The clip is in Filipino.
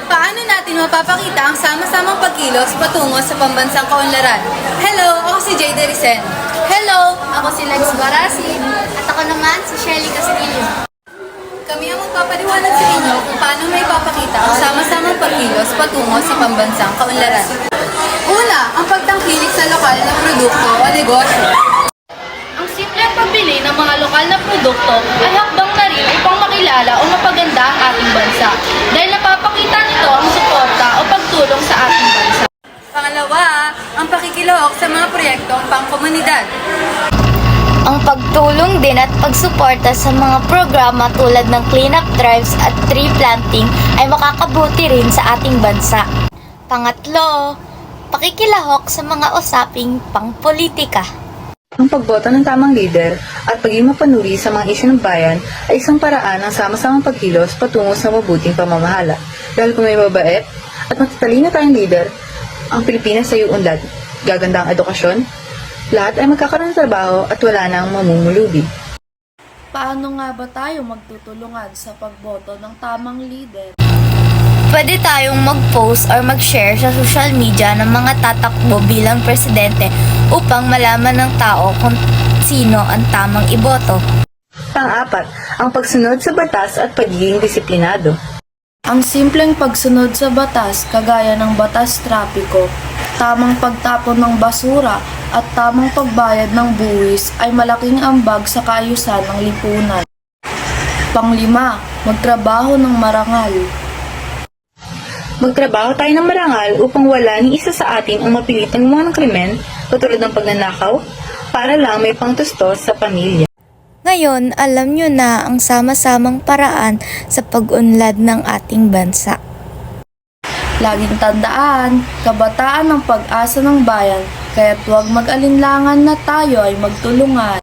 Paano natin mapapakita ang sama-samang pagkilos patungo sa pambansang kaunlaran? Hello, ako si Jade Risen. Hello! Ako si Lex Barasi. At ako naman si Shelly Castillo. Kami ang magpapaliwanag sa inyo kung paano may papakita ang sama-samang pagkilos patungo sa pambansang kaunlaran. Una, ang pagtangkilik sa lokal na produkto o negosyo. Ang simpleng pagbili ng mga lokal na produkto ay hakbang na rin upang makilala o mapaganda ang ating bansa dahil napapakita nito ang suporta o pagtulong sa ating bansa. Pangalawa, ang pakikilahok sa mga proyektong pangkomunidad. Ang pagtulong din at pagsuporta sa mga programa tulad ng cleanup drives at tree planting ay makakabuti rin sa ating bansa. Pangatlo, pakikilahok sa mga usaping pangpolitika. Ang pagboto ng tamang lider at pagiging mapanuri sa mga isyu ng bayan ay isang paraan ng sama-samang pagkilos patungo sa mabuting pamamahala. Dahil kung may mabait at matatalino tayong lider, ang Pilipinas ay uunlad, gaganda ang edukasyon, lahat ay magkakaroon ng trabaho at wala nang mamumulubi. Paano nga ba tayo magtutulungan sa pagboto ng tamang leader? Pwede tayong mag-post or mag-share sa social media ng mga tatakbo bilang presidente upang malaman ng tao kung sino ang tamang iboto. Pang-apat, ang pagsunod sa batas at pagiging disiplinado. Ang simpleng pagsunod sa batas kagaya ng batas trapiko, tamang pagtapon ng basura at tamang pagbayad ng buwis ay malaking ambag sa kaayusan ng lipunan. Panglima, magtrabaho ng marangal. Magtrabaho tayo ng marangal upang wala ni isa sa atin ang mapilitang gumawa ng krimen katulad ng pagnanakaw para lang may pangtustos sa pamilya. Ngayon, alam nyo na ang sama-samang paraan sa pag-unlad ng ating bansa. Laging tandaan, kabataan ang pag-asa ng bayan, kaya't huwag mag-alinlangan na tayo ay magtulungan.